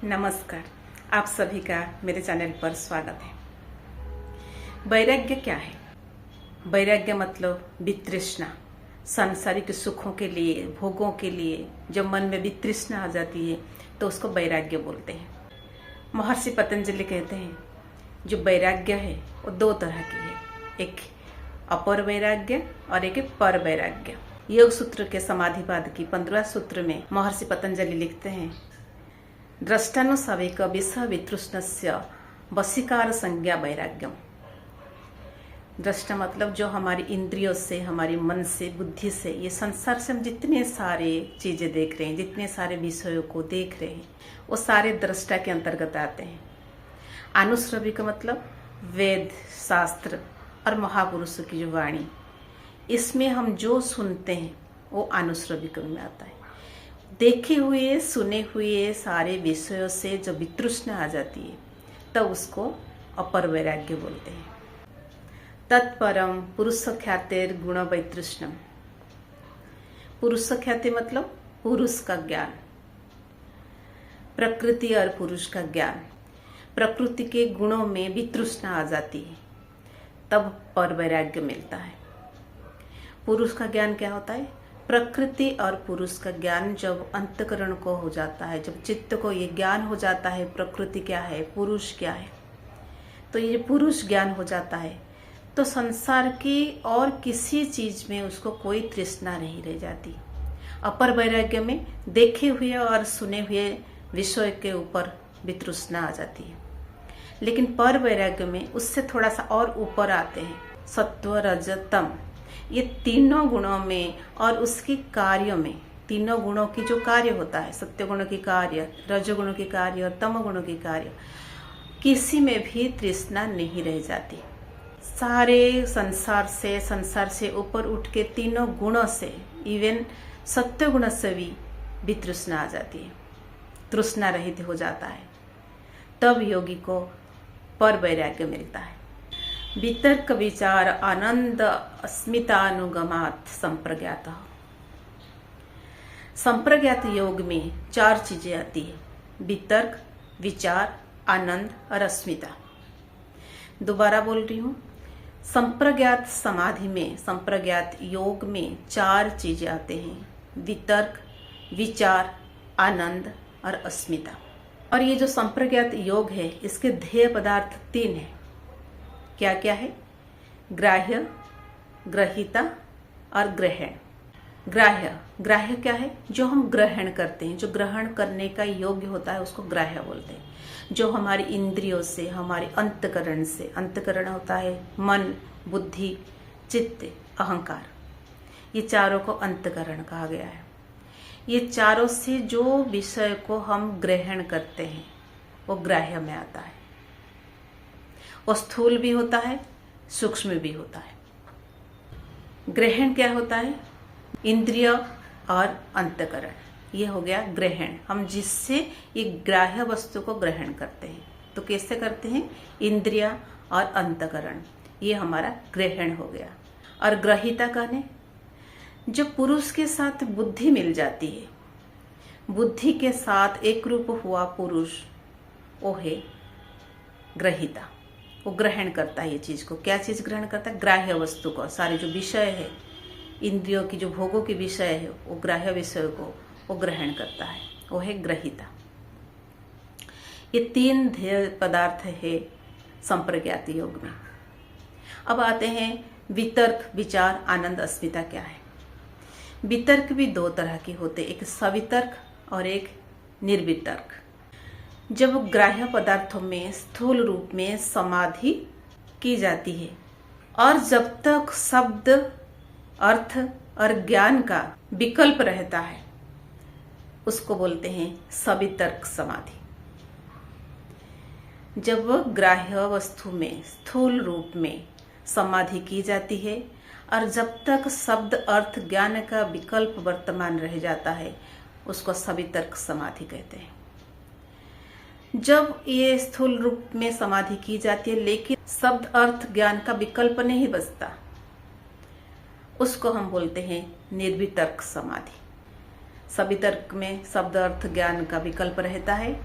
नमस्कार, आप सभी का मेरे चैनल पर स्वागत है। वैराग्य क्या है? वैराग्य मतलब वितृष्णा, सांसारिक सुखों के लिए, भोगों के लिए जब मन में वितृष्णा आ जाती है तो उसको वैराग्य बोलते हैं। महर्षि पतंजलि कहते हैं जो वैराग्य है वो दो तरह की है, एक अपर वैराग्य और एक पर वैराग्य। योग सूत्र के समाधिपाद की 15 सूत्र में महर्षि पतंजलि लिखते हैं, द्रष्टानुसाविक विषय वितृष्णस्य वशीकार संज्ञा वैराग्यम। दृष्टा मतलब जो हमारी इंद्रियों से, हमारी मन से, बुद्धि से, ये संसार से हम जितने सारे चीजें देख रहे हैं, जितने सारे विषयों को देख रहे हैं, वो सारे दृष्टा के अंतर्गत आते हैं। अनुश्रविक मतलब वेद, शास्त्र और महापुरुषों की जो वाणी, इसमें हम जो सुनते हैं वो अनुश्रविक में आता है। देखे हुए, सुने हुए सारे विषयों से जो वितृष्णा आ जाती है तब उसको अपर वैराग्य बोलते हैं। तत्परम पुरुष ख्यातिर गुण वैतृष्णम। पुरुष ख्याति मतलब पुरुष का ज्ञान, प्रकृति और पुरुष का ज्ञान। प्रकृति के गुणों में वितृष्णा आ जाती है तब पर वैराग्य मिलता है। पुरुष का ज्ञान क्या होता है? प्रकृति और पुरुष का ज्ञान जब अंतकरण को हो जाता है, जब चित्त को ये ज्ञान हो जाता है प्रकृति क्या है, पुरुष क्या है, तो ये पुरुष ज्ञान हो जाता है तो संसार की और किसी चीज में उसको कोई तृष्णा नहीं रह जाती। अपर वैराग्य में देखे हुए और सुने हुए विषय के ऊपर वितृष्णा आ जाती है, लेकिन पर वैराग्य में उससे थोड़ा सा और ऊपर आते हैं सत्व, रज, तम। ये तीनों गुणों में और उसके कार्यों में, तीनों गुणों की जो कार्य होता है, सत्य गुणों की कार्य, रजोगुणों की कार्य और तम गुणों की कार्य, किसी में भी तृष्णा नहीं रह जाती। सारे संसार से ऊपर उठ के तीनों गुणों से, इवन सत्य गुण से भी वितृष्णा आ जाती है, तृष्णा रहित हो जाता है। तब योगी को पर वैराग्य मिलता है। वितर्क विचार आनंद अस्मितानुगमात संप्रज्ञात। संप्रज्ञात योग में 4 चीजें आती है, वितर्क, विचार, आनंद और अस्मिता। दोबारा बोल रही हूं, संप्रज्ञात समाधि में, संप्रज्ञात योग में 4 चीजें आते हैं, वितर्क, विचार, आनंद और अस्मिता। और ये जो संप्रज्ञात योग है इसके ध्येय पदार्थ 3 है। क्या क्या है? ग्राह्य, ग्रहिता और ग्रहण। ग्राह्य क्या है? जो हम ग्रहण करते हैं, जो ग्रहण करने का योग्य होता है उसको ग्राह्य बोलते हैं। जो हमारी इंद्रियों से, हमारे अंतकरण से, अंतकरण होता है मन, बुद्धि, चित्त, अहंकार, ये चारों को अंतकरण कहा गया है। ये चारों से जो विषय को हम ग्रहण करते हैं वो ग्राह्य में आता है। वो स्थूल भी होता है, सूक्ष्म भी होता है। ग्रहण क्या होता है? इंद्रिय और अंतकरण, ये हो गया ग्रहण। हम जिससे ये ग्राह्य वस्तु को ग्रहण करते हैं, तो कैसे करते हैं? इंद्रिय और अंतकरण, ये हमारा ग्रहण हो गया। और ग्रहिता कहने, जब पुरुष के साथ बुद्धि मिल जाती है, बुद्धि के साथ एक रूप हुआ पुरुष, वो है ग्रहिता। वो ग्रहण करता है ये चीज को। क्या चीज ग्रहण करता है? ग्राह्य वस्तु को, सारे जो विषय है, इंद्रियों की जो भोगों के विषय है, वो ग्राह्य विषय को वो ग्रहण करता है, वो है ग्रहिता। ये 3 ध्येय पदार्थ है संप्रज्ञात योग में। अब आते हैं वितर्क, विचार, आनंद, अस्मिता क्या है। वितर्क भी 2 तरह के होते, एक सवितर्क और एक निर्वितर्क। जब ग्राह्य पदार्थों में स्थूल रूप में समाधि की जाती है और जब तक शब्द, अर्थ और ज्ञान का विकल्प रहता है उसको बोलते हैं सवितर्क समाधि। जब ग्राह्य वस्तु में स्थूल रूप में समाधि की जाती है और जब तक शब्द, अर्थ, ज्ञान का विकल्प वर्तमान रह जाता है उसको सवितर्क समाधि कहते हैं। जब ये स्थूल रूप में समाधि की जाती है लेकिन शब्द, अर्थ, ज्ञान का विकल्प नहीं बचता, उसको हम बोलते हैं निर्वितर्क समाधि। सवितर्क में शब्द, अर्थ, ज्ञान का विकल्प रहता है,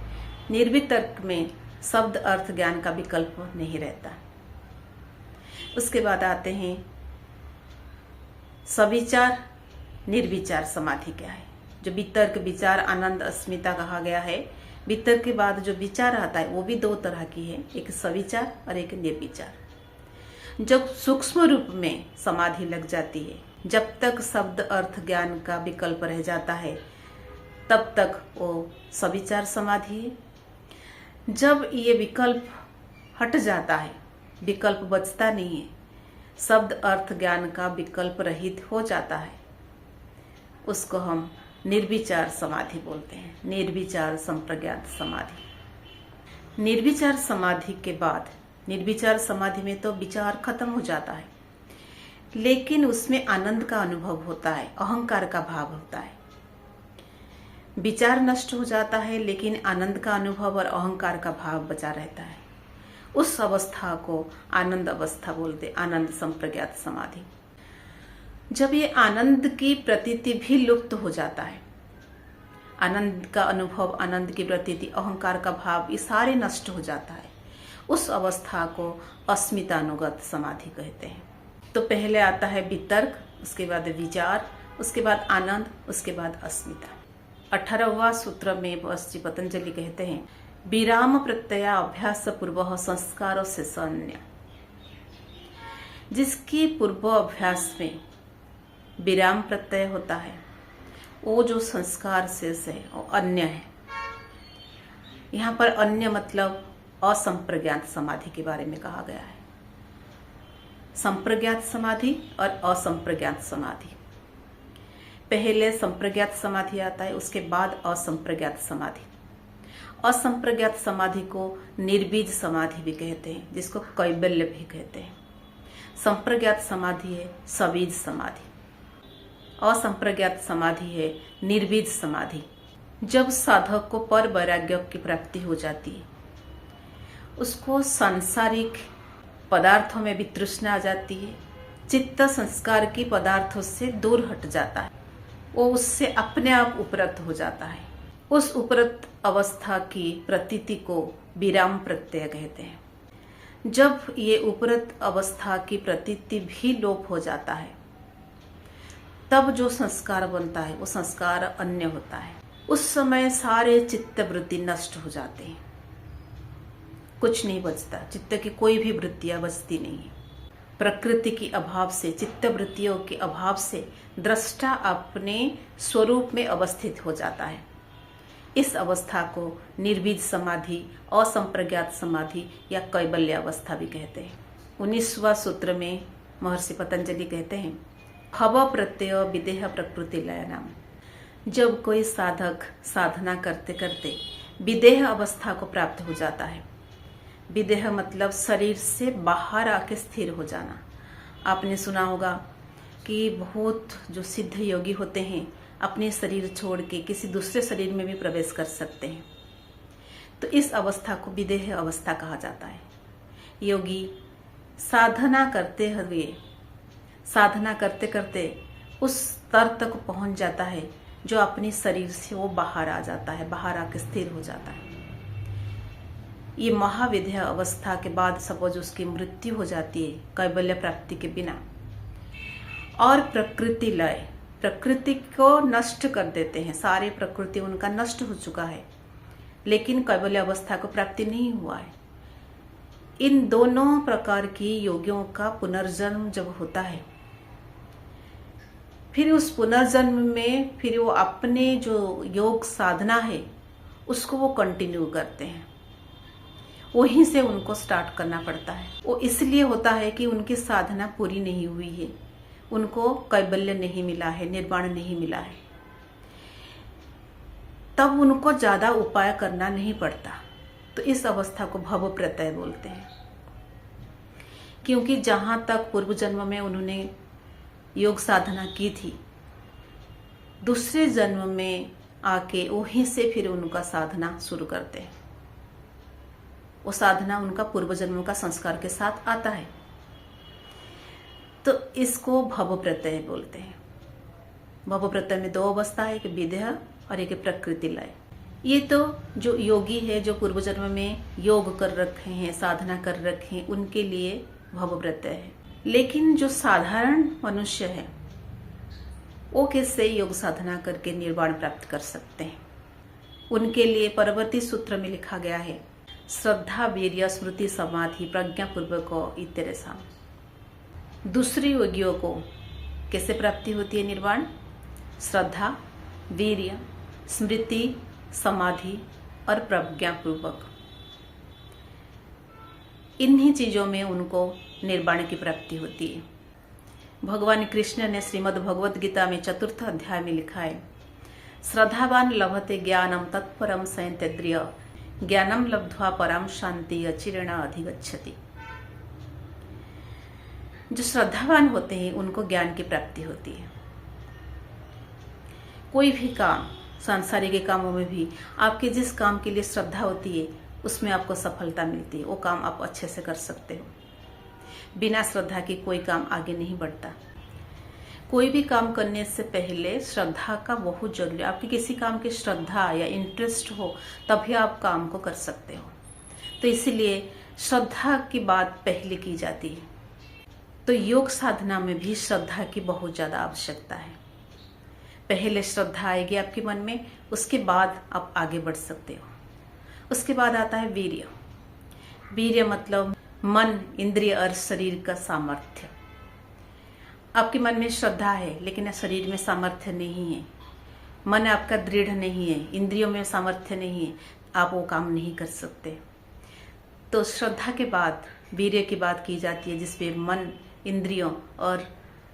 निर्वितर्क में शब्द अर्थ ज्ञान का विकल्प नहीं रहता। उसके बाद आते हैं सविचार निर्विचार समाधि क्या है। जो वितर्क, विचार, आनंद, अस्मिता कहा गया है, वितर्क के बाद जो विचार आता है वो भी दो तरह की है, एक सविचार और एक निर्विचार। जब सूक्ष्म रूप में समाधि लग जाती है, जब तक शब्द अर्थ ज्ञान का विकल्प रह जाता है तब तक वो सविचार समाधि है। जब ये विकल्प हट जाता है, विकल्प बचता नहीं है, शब्द अर्थ ज्ञान का विकल्प रहित हो जाता है, उसको हम निर्विचार समाधि बोलते हैं। निर्विचार संप्रज्ञात समाधि। निर्विचार समाधि के बाद, निर्विचार समाधि में तो विचार खत्म हो जाता है, लेकिन उसमें आनंद का अनुभव होता है, अहंकार का भाव होता है। विचार नष्ट हो जाता है लेकिन आनंद का अनुभव और अहंकार का भाव बचा रहता है। उस अवस्था को आनंद अवस्था बोलते, आनंद संप्रज्ञात समाधि। जब ये आनंद की प्रतीति भी लुप्त हो जाता है, आनंद का अनुभव, आनंद की प्रतीति, अहंकार का भाव, ये सारे नष्ट हो जाता है, उस अवस्था को अस्मितानुगत समाधि कहते हैं। तो पहले आता है वितर्क, उसके बाद विचार, उसके बाद आनंद, उसके बाद अस्मिता। 18वां सूत्र में श्री पतंजलि कहते हैं विराम प्रत्यय अभ्यास पूर्व संस्कारों से अन्य। जिसकी पूर्व अभ्यास में विराम प्रत्यय होता है, वो जो संस्कार शेष है वो अन्य है। यहाँ पर अन्य मतलब असंप्रज्ञात समाधि के बारे में कहा गया है। संप्रज्ञात समाधि और असंप्रज्ञात समाधि। पहले संप्रज्ञात समाधि आता है, उसके बाद असंप्रज्ञात समाधि। असंप्रज्ञात समाधि को निर्बीज समाधि भी कहते हैं, जिसको कैबल्य भी कहते हैं। संप्रज्ञात समाधि है सबीज समाधि, असंप्रज्ञात समाधि है निर्बीज समाधि। जब साधक को पर वैराग्य की प्राप्ति हो जाती है, उसको सांसारिक पदार्थों में भी तृष्णा आ जाती है, चित्त संस्कार की पदार्थों से दूर हट जाता है, वो उससे अपने आप उपरत हो जाता है। उस उपरत अवस्था की प्रतीति को विराम प्रत्यय कहते हैं। जब ये उपरत अवस्था की प्रतीति भी लोप हो जाता है, तब जो संस्कार बनता है वो संस्कार अन्य होता है। उस समय सारे चित्त वृत्ति नष्ट हो जाते हैं, कुछ नहीं बचता, चित्त की कोई भी वृत्तियां बचती नहीं है। प्रकृति की अभाव से, चित्त वृत्तियों के अभाव से दृष्टा अपने स्वरूप में अवस्थित हो जाता है। इस अवस्था को निर्बीज समाधि, असंप्रज्ञात समाधि या कैबल्य अवस्था भी कहते हैं। 19वां सूत्र में महर्षि पतंजलि कहते हैं भव प्रत्यय विदेह प्रकृति लय नाम। जब कोई साधक साधना करते करते विदेह अवस्था को प्राप्त हो जाता है, विदेह मतलब शरीर से बाहर आके स्थिर हो जाना। आपने सुना होगा कि बहुत जो सिद्ध योगी होते हैं अपने शरीर छोड़ के किसी दूसरे शरीर में भी प्रवेश कर सकते हैं, तो इस अवस्था को विदेह अवस्था कहा जाता है। योगी साधना करते हुए, साधना करते करते उस स्तर तक पहुंच जाता है जो अपने शरीर से वो बाहर आ जाता है, बाहर आके स्थिर हो जाता है। ये महाविदेह अवस्था के बाद सपोज उसकी मृत्यु हो जाती है कैबल्य प्राप्ति के बिना, और प्रकृति लय, प्रकृति को नष्ट कर देते हैं, सारे प्रकृति उनका नष्ट हो चुका है, लेकिन कैबल्य अवस्था को प्राप्ति नहीं हुआ है। इन दोनों प्रकार की योगियों का पुनर्जन्म जब होता है, फिर उस पुनर्जन्म में फिर वो अपने जो योग साधना है उसको वो कंटिन्यू करते हैं। वहीं से उनको स्टार्ट करना पड़ता है। वो इसलिए होता है कि उनकी साधना पूरी नहीं हुई है, उनको कैबल्य नहीं मिला है, निर्वाण नहीं मिला है, तब उनको ज्यादा उपाय करना नहीं पड़ता। तो इस अवस्था को भव प्रत्यय बोलते हैं, क्योंकि जहां तक पूर्व जन्म में उन्होंने योग साधना की थी, दूसरे जन्म में आके वहीं से फिर उनका साधना शुरू करते हैं। वो साधना उनका पूर्व जन्म का संस्कार के साथ आता है, तो इसको भव प्रत्यय बोलते हैं। भव प्रत्यय में दो अवस्था है, एक विदेह और एक प्रकृति लय। ये तो जो योगी है, जो पूर्व जन्म में योग कर रखे हैं, साधना कर रखे हैं, उनके लिए भवव्रत है। लेकिन जो साधारण मनुष्य है वो कैसे योग साधना करके निर्वाण प्राप्त कर सकते हैं? उनके लिए परवर्ती सूत्र में लिखा गया है, श्रद्धा वीर्य स्मृति समाधि प्रज्ञा पूर्वक इत्यरेषाम्। दूसरे योगियों को कैसे प्राप्ति होती है निर्वाण? श्रद्धा, वीर्य, स्मृति, समाधि और प्रज्ञा पूर्वक, इन्हीं चीजों में उनको निर्वाण की प्राप्ति होती है। भगवान कृष्ण ने श्रीमद् भगवद गीता में 4th अध्याय में लिखा है, श्रद्धावान लभते ज्ञानम तत्परम संयतेन्द्रिय ज्ञानम लब्ध्वा परम शांति अचिरेण अधिगच्छति। जो श्रद्धावान होते हैं उनको ज्ञान की प्राप्ति होती है। कोई भी काम, सांसारिक कामों में भी आपके जिस काम के लिए श्रद्धा होती है उसमें आपको सफलता मिलती है, वो काम आप अच्छे से कर सकते हो। बिना श्रद्धा के कोई काम आगे नहीं बढ़ता। कोई भी काम करने से पहले श्रद्धा का बहुत जरूरी है। आपकी किसी काम की श्रद्धा या इंटरेस्ट हो तभी आप काम को कर सकते हो। तो इसीलिए श्रद्धा की बात पहले की जाती है। तो योग साधना में भी श्रद्धा की बहुत ज्यादा आवश्यकता है। पहले श्रद्धा आएगी आपके मन में, उसके बाद आप आगे बढ़ सकते हो। उसके बाद आता है वीर्य। वीर्य मतलब मन, इंद्रिय और शरीर का सामर्थ्य। आपके मन में श्रद्धा है लेकिन शरीर में सामर्थ्य नहीं है, मन आपका दृढ़ नहीं है, इंद्रियों में सामर्थ्य नहीं है, आप वो काम नहीं कर सकते। तो श्रद्धा के बाद वीर्य की बात की जाती है, जिसमें मन, इंद्रियों और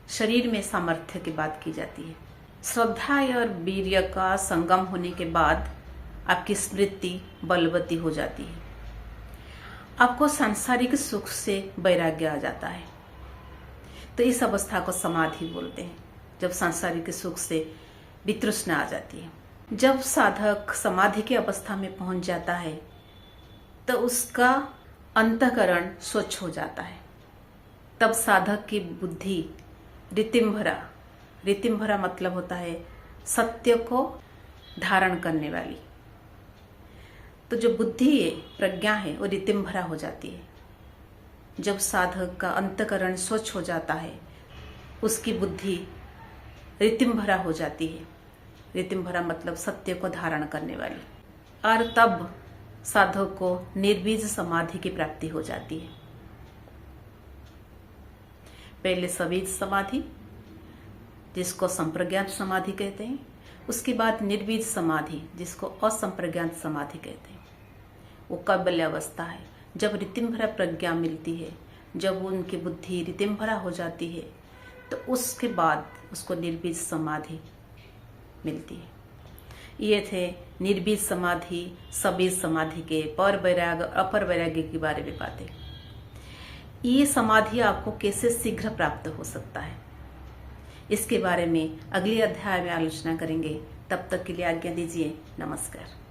शरीर में सामर्थ्य की बात की जाती है। श्रद्धा और वीर्य का संगम होने के बाद आपकी स्मृति बलवती हो जाती है। आपको सांसारिक सुख से वैराग्य आ जाता है। तो इस अवस्था को समाधि बोलते हैं, जब सांसारिक सुख से वितृष्णा आ जाती है। जब साधक समाधि की अवस्था में पहुंच जाता है तो उसका अंतःकरण स्वच्छ हो जाता है। तब साधक की बुद्धि ऋतिम्भरा मतलब होता है सत्य को धारण करने वाली। तो जो बुद्धि है, प्रज्ञा है, वो ऋतिम्भरा हो जाती है। जब साधक का अंतःकरण स्वच्छ हो जाता है, उसकी बुद्धि ऋतिम्भरा हो जाती है। ऋतिम्भरा मतलब सत्य को धारण करने वाली। और तब साधक को निर्बीज समाधि की प्राप्ति हो जाती है। पहले सबीज समाधि, जिसको संप्रज्ञात समाधि कहते हैं, उसके बाद निर्बीज समाधि, जिसको असंप्रज्ञात समाधि कहते हैं। वो कैवल्य अवस्था है, जब ऋतिम्भरा प्रज्ञा मिलती है, जब उनकी बुद्धि ऋतिम्भरा हो जाती है, तो उसके बाद उसको निर्बीज समाधि मिलती है। ये थे निर्बीज समाधि, सबीज समाधि के पर वैराग्य, अपर वैराग्य के बारे में बातें। ये समाधि आपको कैसे शीघ्र प्राप्त हो सकता है, इसके बारे में अगले अध्याय में आलोचना करेंगे। तब तक के लिए आज्ञा दीजिए। नमस्कार।